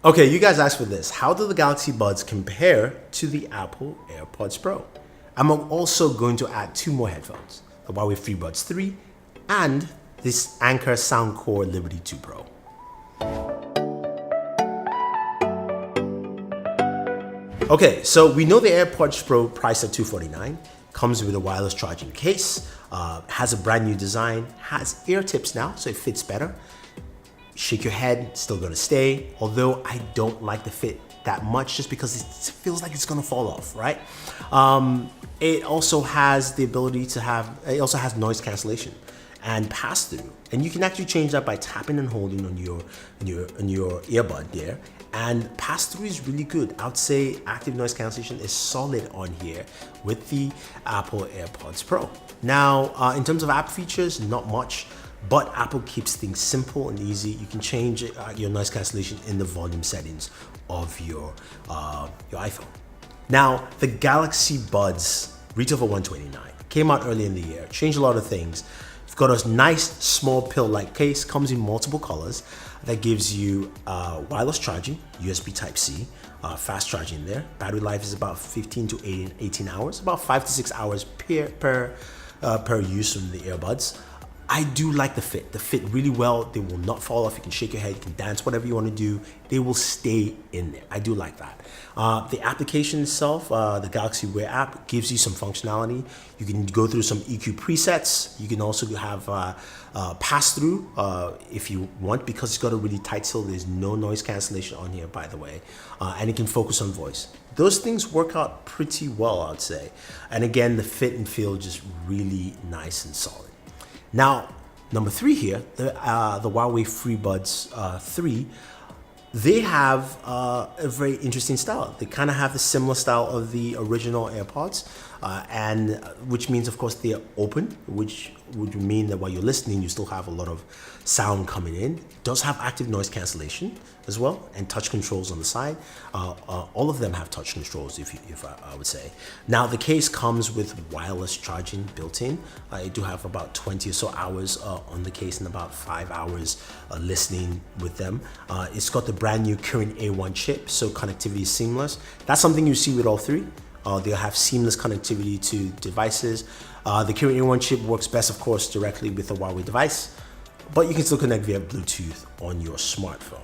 Okay, you guys asked for this. How do the Galaxy Buds compare to the Apple AirPods Pro? I'm also going to add 2 more headphones, the Huawei Freebuds 3 and this Anker Soundcore Liberty 2 Pro. Okay, so we know the AirPods Pro priced at $249, comes with a wireless charging case, has a brand new design, has ear tips now, so it fits better. Shake your head, still gonna stay, although I don't like the fit that much just because it feels like it's gonna fall off, right? It also has the ability to it also has noise cancellation and pass through. And you can actually change that by tapping and holding on your earbud there. And pass through is really good. I would say active noise cancellation is solid on here with the Apple AirPods Pro. Now, in terms of app features, not much. But Apple keeps things simple and easy. You can change your noise cancellation in the volume settings of your iPhone. Now, the Galaxy Buds retail for $129. Came out early in the year, changed a lot of things. You've got a nice small pill-like case, comes in multiple colors that gives you wireless charging, USB Type-C, fast charging there. Battery life is about 15 to 18 hours, about 5 to 6 hours per use from the earbuds. I do like the fit. They fit really well. They will not fall off. You can shake your head, you can dance, whatever you want to do. They will stay in there. I do like that. The application itself, the Galaxy Wear app, gives you some functionality. You can go through some EQ presets. You can also have pass-through if you want, because it's got a really tight seal. There's no noise cancellation on here, by the way. And it can focus on voice. Those things work out pretty well, I'd say. And again, the fit and feel just really nice and solid. Now, number 3 here, the Huawei Freebuds 3, they have a very interesting style. They kind of have the similar style of the original AirPods, and which means, of course, they're open, which would mean that while you're listening, you still have a lot of sound coming in. It does have active noise cancellation as well, and touch controls on the side. All of them have touch controls, if I would say. Now, the case comes with wireless charging built in. I do have about 20 or so hours on the case and about 5 hours listening with them. It's got the brand new Kirin A1 chip, so connectivity is seamless. That's something you see with all 3. They'll have seamless connectivity to devices. The Kirin A1 chip works best, of course, directly with a Huawei device, but you can still connect via Bluetooth on your smartphone.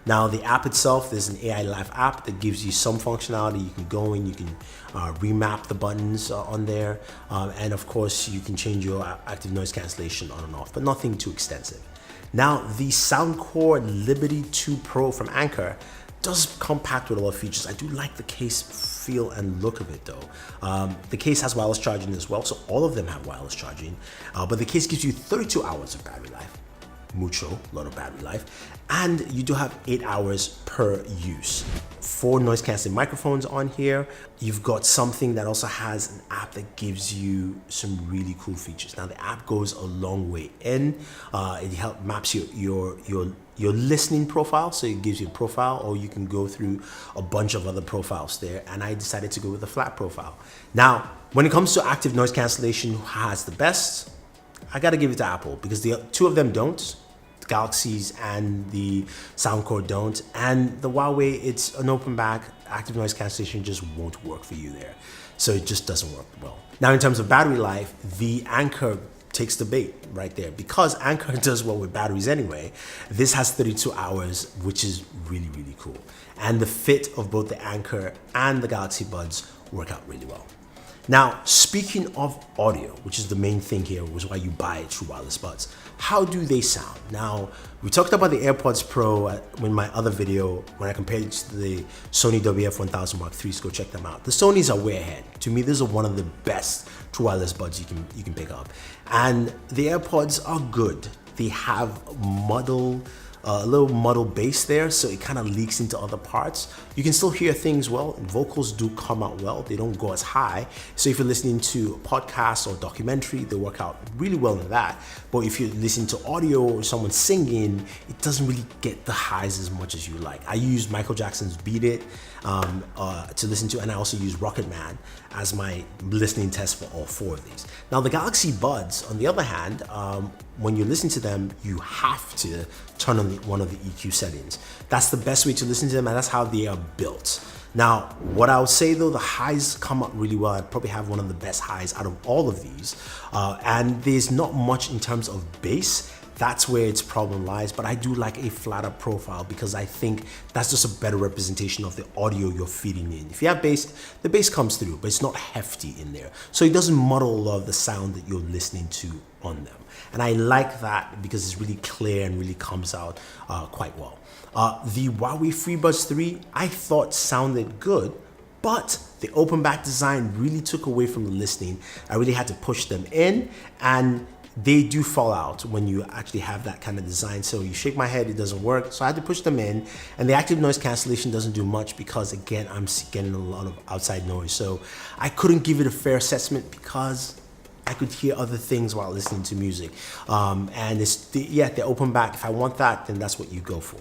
Now, the app itself, there's an AI Live app that gives you some functionality. You can go in, you can remap the buttons on there, and of course, you can change your active noise cancellation on and off, but nothing too extensive. Now, the Soundcore Liberty 2 Pro from Anker does come packed with a lot of features. I do like the case feel and look of it though. The case has wireless charging as well, so all of them have wireless charging, but the case gives you 32 hours of battery life. Mucho, a lot of battery life, and you do have 8 hours per use. 4 noise canceling microphones on here. You've got something that also has an app that gives you some really cool features. Now, the app goes a long way in. It maps your listening profile, so it gives you a profile, or you can go through a bunch of other profiles there, and I decided to go with a flat profile. Now, when it comes to active noise cancellation, who has the best? I gotta give it to Apple, because the 2 of them don't. The Galaxies and the Soundcore don't, and the Huawei, it's an open back. Active noise cancellation just won't work for you there, so it just doesn't work well. Now, in terms of battery life, the Anker takes the bait right there, because Anker does well with batteries anyway. This has 32 hours, which is really, really cool. And the fit of both the Anker and the Galaxy Buds work out really well. Now, speaking of audio, which is the main thing here, was why you buy true wireless buds. How do they sound? Now, we talked about the AirPods Pro in my other video when I compared it to the Sony WF-1000 Mark III, so go check them out. The Sonys are way ahead. To me, these are one of the best true wireless buds you can pick up. And the AirPods are good. They have a little muddle bass there, so it kind of leaks into other parts. You can still hear things well, and vocals do come out well. They don't go as high. So if you're listening to a podcast or documentary, they work out really well in that. But if you're listening to audio or someone singing, it doesn't really get the highs as much as you like. I use Michael Jackson's Beat It to listen to, and I also use Rocket Man as my listening test for all 4 of these. Now, the Galaxy Buds, on the other hand, when you listen to them, you have to turn on one of the EQ settings. That's the best way to listen to them, and that's how they are built. Now, what I would say though, the highs come out really well. I probably have one of the best highs out of all of these. And there's not much in terms of bass. That's where its problem lies, but I do like a flatter profile because I think that's just a better representation of the audio you're feeding in. If you have bass, the bass comes through, but it's not hefty in there. So it doesn't muddle a lot of the sound that you're listening to on them. And I like that because it's really clear and really comes out quite well. The Huawei Freebuds 3, I thought sounded good, but the open back design really took away from the listening. I really had to push them in, and they do fall out when you actually have that kind of design. So you shake my head, it doesn't work. So I had to push them in, and the active noise cancellation doesn't do much because again, I'm getting a lot of outside noise. So I couldn't give it a fair assessment because I could hear other things while listening to music. And it's the open back, if I want that, then that's what you go for.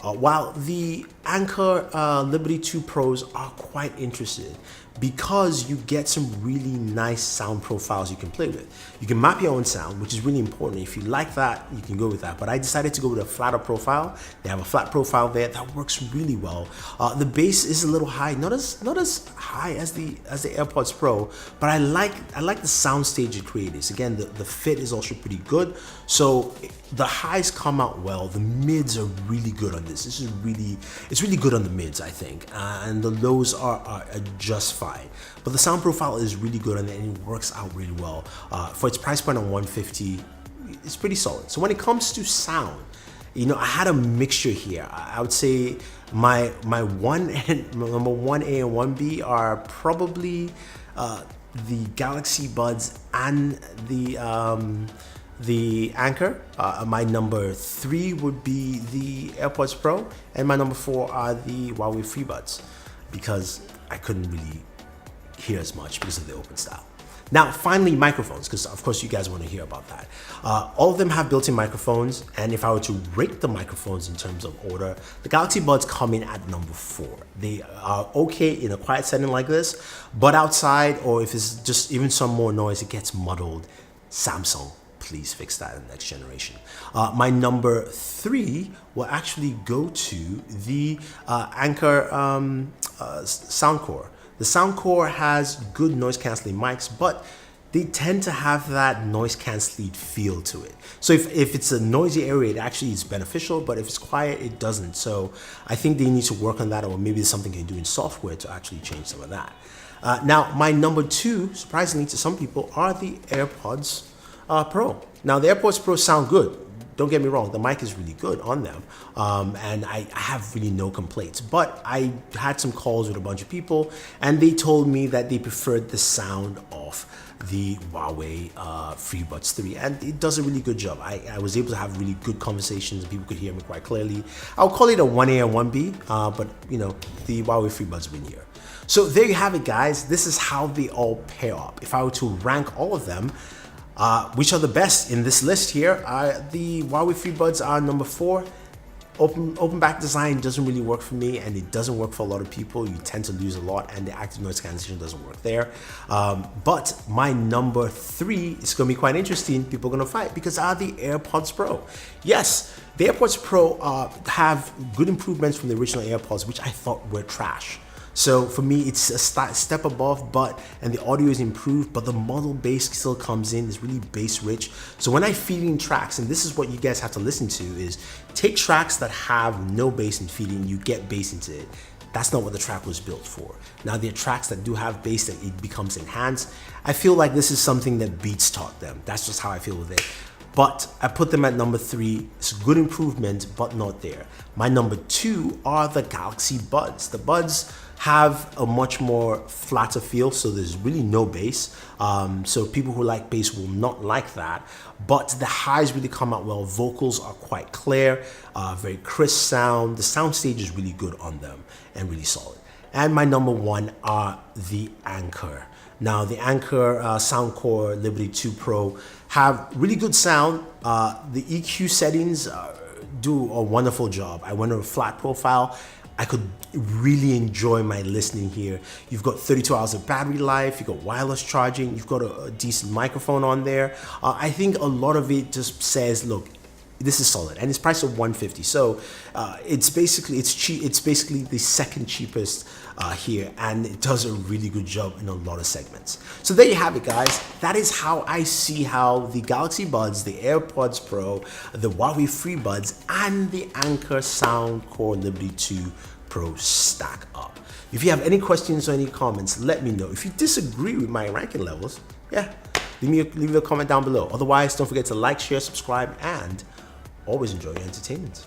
While the Anker Liberty 2 Pros are quite interested because you get some really nice sound profiles you can play with. You can map your own sound, which is really important. If you like that, you can go with that. But I decided to go with a flatter profile. They have a flat profile there that works really well. The bass is a little high, not as high as the AirPods Pro, but I like the sound stage it creates. Again, the fit is also pretty good. So the highs come out well. The mids are really good on this. It's really good on the mids, I think, and the lows are just fine. But the sound profile is really good on it, and it works out really well. For its price point on $150, it's pretty solid. So when it comes to sound, you know, I had a mixture here. I would say my number 1A and 1B are probably the Galaxy Buds and the Anker. My number 3 would be the AirPods Pro, and my number 4 are the Huawei Freebuds because I couldn't really hear as much because of the open style. Now, finally, microphones, because of course you guys want to hear about that. All of them have built-in microphones, and if I were to rate the microphones in terms of order, the Galaxy Buds come in at number 4. They are okay in a quiet setting like this, but outside, or if it's just even some more noise, it gets muddled. Samsung, please fix that in the next generation. My number 3 will actually go to the Anker Soundcore. The Soundcore has good noise cancelling mics, but they tend to have that noise cancelling feel to it. So if it's a noisy area, it actually is beneficial, but if it's quiet, it doesn't. So I think they need to work on that, or maybe there's something you can do in software to actually change some of that. Now, my number 2, surprisingly to some people, are the AirPods Pro. Now, the AirPods Pro sound good. Don't get me wrong, the mic is really good on them, and I have really no complaints. But I had some calls with a bunch of people, and they told me that they preferred the sound of the Huawei Freebuds 3, and it does a really good job. I was able to have really good conversations, and people could hear me quite clearly. I'll call it a 1A and 1B, but you know, the Huawei Freebuds win here. So there you have it, guys. This is how they all pair up. If I were to rank all of them, which are the best in this list here? The Huawei Freebuds are number 4. Open back design doesn't really work for me, and it doesn't work for a lot of people. You tend to lose a lot, and the active noise cancellation doesn't work there. But my number 3 is going to be quite interesting. People are going to fight because are the AirPods Pro. Yes, the AirPods Pro have good improvements from the original AirPods, which I thought were trash. So for me, it's a step above, and the audio is improved, but the model bass still comes in, it's really bass rich. So when I feed in tracks, and this is what you guys have to listen to, is take tracks that have no bass and feed in, you get bass into it. That's not what the track was built for. Now there are tracks that do have bass that it becomes enhanced. I feel like this is something that Beats taught them. That's just how I feel with it. But I put them at number 3. It's a good improvement, but not there. My number 2 are the Galaxy Buds. The Buds have a much more flatter feel, so there's really no bass. So people who like bass will not like that, but the highs really come out well. Vocals are quite clear, very crisp sound. The sound stage is really good on them and really solid. And my number 1 are the Anker. Now the Anker Soundcore Liberty 2 Pro have really good sound. The EQ settings do a wonderful job. I went with a flat profile. I could really enjoy my listening here. You've got 32 hours of battery life, you've got wireless charging, you've got a decent microphone on there. I think a lot of it just says, look, this is solid, and it's priced at $150. So it's cheap. It's basically the second cheapest here, and it does a really good job in a lot of segments. So there you have it, guys. That is how I see how the Galaxy Buds, the AirPods Pro, the Huawei Freebuds, and the Anker Soundcore Liberty 2 Pro stack up. If you have any questions or any comments, let me know. If you disagree with my ranking levels, yeah, leave me a comment down below. Otherwise, don't forget to like, share, subscribe, and always enjoy your entertainment.